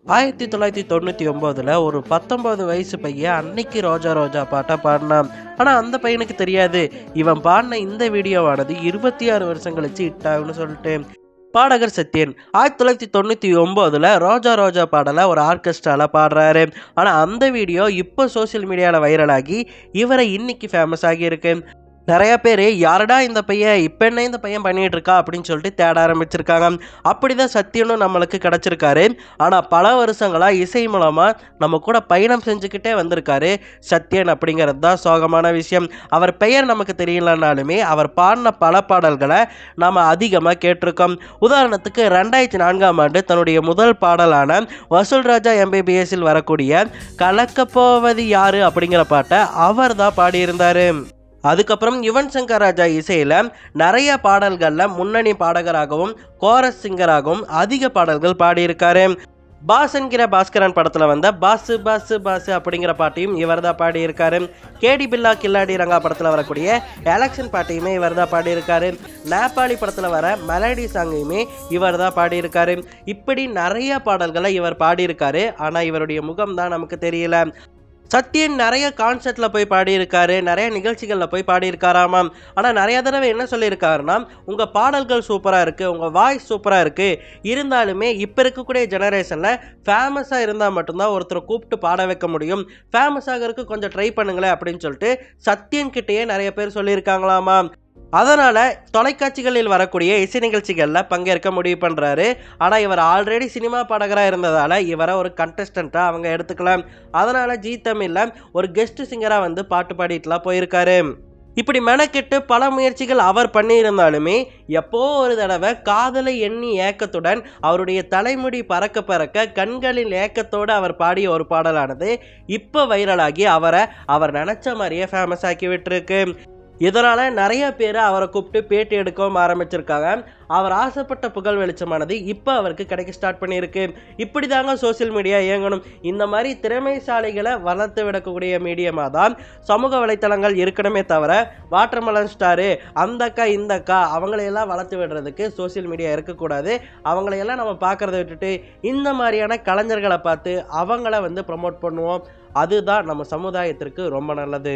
1999 ஒரு 19 வயசு பையன் அன்னைக்கு ரோஜா ரோஜா பாட்டை பாடினான். ஆனா அந்த பையனுக்கு தெரியாது இவன் பாடின இந்த வீடியோவானது 26 வருஷம் கழிச்சு ஹிட் ஆகும்னு சொல்லிட்டு. பாடகர் சத்யன் 1999 ரோஜா ரோஜா பாடலை ஒரு ஆர்கெஸ்ட்ரால பாடுறாரு. ஆனா அந்த வீடியோ இப்போ சோசியல் மீடியால வைரலாகி இவரை இன்னைக்கு ஃபேமஸ் ஆகியிருக்கு. நிறைய பேர் யாரடா இந்த பையன், இப்போ என்ன இந்த பையன் பண்ணிட்டு இருக்கா அப்படின்னு சொல்லிட்டு தேட ஆரம்பிச்சிருக்காங்க. அப்படிதான் சத்யனும் நம்மளுக்கு கிடைச்சிருக்காரு. ஆனால் பல வருஷங்களாக இசை மூலமாக நம்ம கூட பயணம் செஞ்சுக்கிட்டே வந்திருக்காரு சத்யன். அப்படிங்கிறது தான் சோகமான விஷயம். அவர் பெயர் நமக்கு தெரியலனாலுமே அவர் பாடின பல பாடல்களை நாம் அதிகமாக கேட்டிருக்கோம். உதாரணத்துக்கு 2004ஆம் ஆண்டு தன்னுடைய முதல் பாடலான வசூல் ராஜா MBBSல் வரக்கூடிய கலக்கப்போவது யாரு அப்படிங்கிற பாட்டை அவர் தான் பாடியிருந்தார். அதுக்கப்புறம் யுவன் சங்கர் ராஜா இசையில் நிறைய பாடல்களில் முன்னணி பாடகராகவும் கோரஸ் சிங்கராகவும் அதிக பாடல்கள் பாடியிருக்காரு. பாஸ் என்கிற பாஸ்கரன் படத்தில் வந்த பாசு பாசு பாசு அப்படிங்கிற பாட்டையும் இவர் தான் பாடியிருக்காரு. கேடி பில்லா கில்லாடி ரங்கா படத்தில் வரக்கூடிய எலெக்ஷன் பாட்டையுமே இவர் தான் பாடியிருக்காரு. நேபாளி படத்தில் வர மெலடி சாங்கையுமே இவர் தான் பாடியிருக்காரு. இப்படி நிறைய பாடல்களை இவர் பாடியிருக்காரு. ஆனால் இவருடைய முகம் தான் நமக்கு தெரியல. சத்யன் நிறைய கான்சர்ட்டில் போய் பாடியிருக்காரு, நிறைய நிகழ்ச்சிகளில் போய் பாடியிருக்காராமாம். ஆனால் நிறைய தடவை என்ன சொல்லியிருக்காருன்னா, உங்கள் பாடல்கள் சூப்பராக இருக்குது, உங்கள் வாய்ஸ் சூப்பராக இருக்குது, இருந்தாலுமே இப்போ இருக்கக்கூடிய ஜெனரேஷனில் ஃபேமஸாக இருந்தால் மட்டும்தான் ஒருத்தரை கூப்பிட்டு பாட வைக்க முடியும், ஃபேமஸ் ஆகிறதுக்கு கொஞ்சம் ட்ரை பண்ணுங்களேன் அப்படின்னு சொல்லிட்டு சத்யன் கிட்டேயே நிறைய பேர் சொல்லியிருக்காங்களாமா. அதனால் தொலைக்காட்சிகளில் வரக்கூடிய இசை நிகழ்ச்சிகளில் பங்கேற்க முடிவு பண்ணுறாரு. ஆனால் இவர் ஆல்ரெடி சினிமா பாடகராக இருந்ததால் இவரை ஒரு கண்டஸ்டண்ட்டாக அவங்க எடுத்துக்கலாம். அதனால் ஜி தமிழில் ஒரு கெஸ்ட் சிங்கராக வந்து பாட்டு பாடிட்டுலாம் போயிருக்காரு. இப்படி மெனக்கெட்டு பல முயற்சிகள் அவர் பண்ணியிருந்தாலுமே எப்போ ஒரு தடவை காதலை எண்ணி ஏக்கத்துடன் அவருடைய தலைமுடி பறக்க பறக்க கண்களில் ஏக்கத்தோடு அவர் பாடிய ஒரு பாடலானது இப்போ வைரலாகி அவர் நினச்ச மாதிரியே ஃபேமஸ் ஆக்கி விட்டுருக்கு. இதனால் நிறைய பேர் அவரை கூப்பிட்டு பேட்டி எடுக்கவும் ஆரம்பிச்சிருக்காங்க. அவர் ஆசைப்பட்ட புகழ் வெளிச்சமானது இப்போ அவருக்கு கிடைக்க ஸ்டார்ட் பண்ணியிருக்கு. இப்படி தாங்க சோசியல் மீடியா இயங்கணும். இந்த மாதிரி திறமைசாலிகளை வளர்த்து விடக்கூடிய மீடியமாக தான் சமூக வலைத்தளங்கள் இருக்கணுமே தவிர வாட்டர்மெலன் ஸ்டாரு அந்த அக்கா இந்த அக்கா அவங்களையெல்லாம் வளர்த்து விடுறதுக்கு சோசியல் மீடியா இருக்கக்கூடாது. அவங்களையெல்லாம் நம்ம பார்க்குறத விட்டுட்டு இந்த மாதிரியான கலைஞர்களை பார்த்து அவங்கள வந்து ப்ரமோட் பண்ணுவோம். அதுதான் நம்ம சமுதாயத்திற்கு ரொம்ப நல்லது.